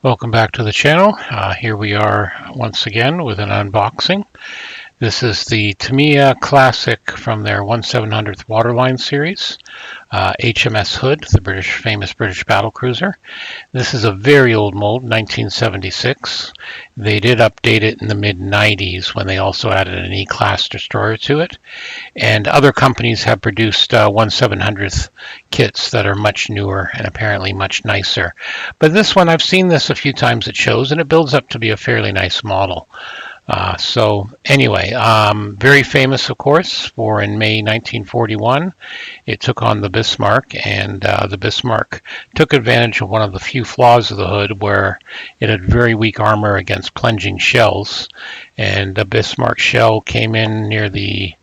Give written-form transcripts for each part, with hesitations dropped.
Welcome back to the channel. Here we are once again with an unboxing. This is the Tamiya Classic from their 1/700th Waterline series, HMS Hood, the famous British battlecruiser. This is a very old mold, 1976. They did update it in the mid-90s when they also added an E-Class destroyer to it. And other companies have produced 1/700th kits that are much newer and apparently much nicer. But this one, I've seen this a few times at shows, and it builds up to be a fairly nice model. So anyway, very famous, of course, for in May 1941, it took on the Bismarck, and the Bismarck took advantage of one of the few flaws of the Hood where it had very weak armor against plunging shells, and the Bismarck shell came in near the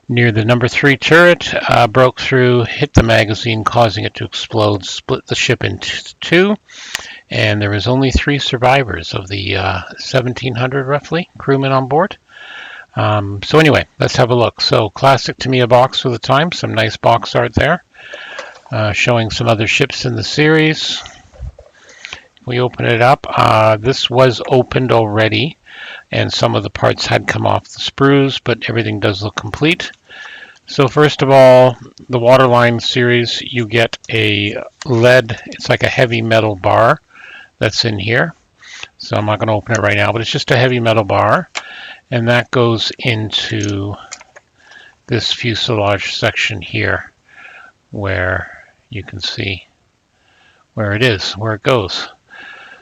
number 3 turret, broke through, hit the magazine, causing it to explode, split the ship into two, and there was only 3 survivors of the 1,700 roughly crewmen on board. So anyway, let's have a look. So classic Tamiya box for the time, some nice box art there, showing some other ships in the series. We open it up. This was opened already, and some of the parts had come off the sprues, but everything does look complete. So first of all, the Waterline series, you get a lead, it's like a heavy metal bar that's in here. So I'm not going to open it right now, but it's just a heavy metal bar, and that goes into this fuselage section here, where you can see where it is, where it goes.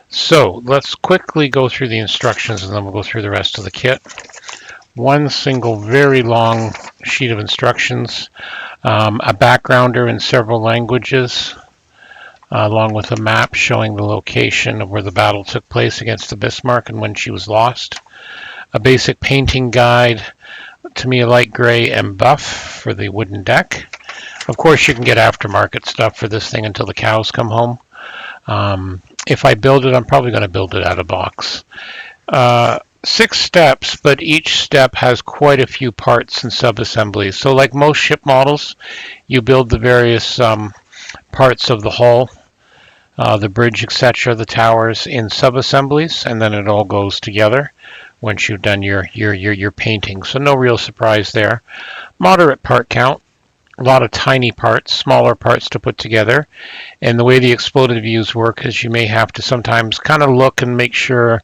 So let's quickly go through the instructions, and then we'll go through the rest of the kit. One single very long sheet of instructions, a backgrounder in several languages, along with a map showing the location of where the battle took place against the Bismarck and when she was lost, a basic painting guide, Tamiya light gray and buff for the wooden deck. Of course, you can get aftermarket stuff for this thing until the cows come home. If I build it, I'm probably going to build it out of box. 6 steps, but each step has quite a few parts and sub-assemblies. So like most ship models, you build the various parts of the hull, the bridge, etc., the towers in sub-assemblies, and then it all goes together once you've done your painting. So no real surprise there. Moderate part count. A lot of tiny parts, smaller parts to put together. And the way the exploded views work is you may have to sometimes kind of look and make sure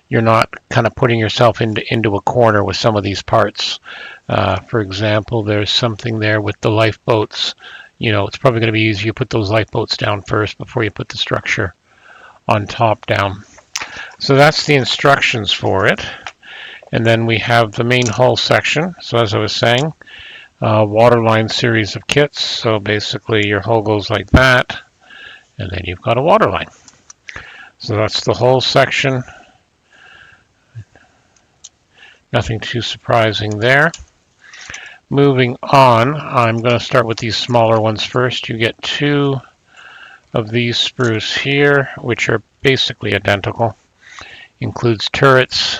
you're not kind of putting yourself into a corner with some of these parts. For example, there's something there with the lifeboats. You know, it's probably going to be easier you put those lifeboats down first before you put the structure on top down. So that's the instructions for it. And then we have the main hull section. So as I was saying, Waterline series of kits. So basically your hull goes like that, and then you've got a waterline. So that's the hull section. Nothing too surprising there. Moving on, I'm going to start with these smaller ones first. You get 2 of these sprues here, which are basically identical. Includes turrets,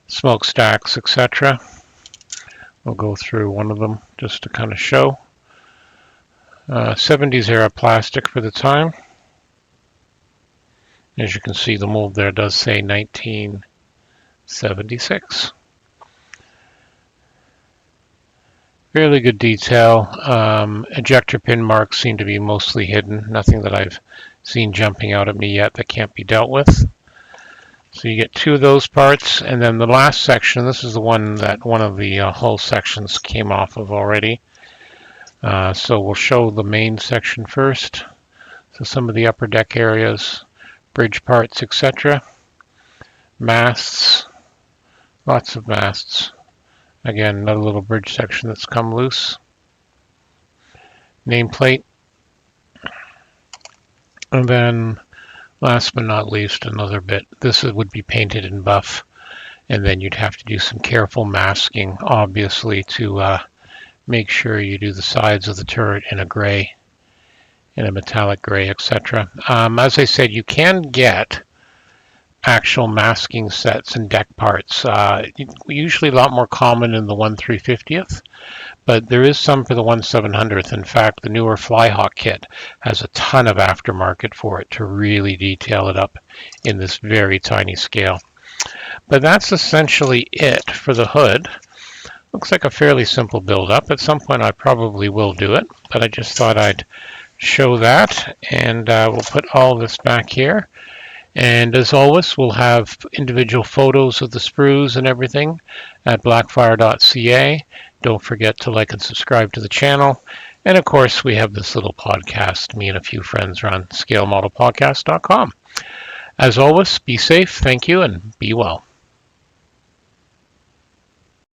smokestacks, etc. We'll go through one of them just to kind of show. 70s era plastic for the time. As you can see, the mold there does say 1976. Fairly good detail. Ejector pin marks seem to be mostly hidden. Nothing that I've seen jumping out at me yet that can't be dealt with. So you get 2 of those parts, and then the last section, this is the one that one of the hull sections came off of already. So we'll show the main section first. So some of the upper deck areas, bridge parts, etc. Masts, lots of masts. Again, another little bridge section that's come loose. Nameplate. And then last but not least, another bit. This would be painted in buff, and then you'd have to do some careful masking, obviously, to make sure you do the sides of the turret in a gray, in a metallic gray, etc. As I said, you can get actual masking sets and deck parts. Usually a lot more common in the 1/350th, but there is some for the 1/700th. In fact, the newer Flyhawk kit has a ton of aftermarket for it to really detail it up in this very tiny scale. But that's essentially it for the hood. Looks like a fairly simple build-up. At some point I probably will do it, but I just thought I'd show that, and we'll put all this back here. And as always, we'll have individual photos of the sprues and everything at blackfire.ca. Don't forget to like and subscribe to the channel. And of course, we have this little podcast me and a few friends run, scalemodelpodcast.com. As always, be safe, thank you, and be well.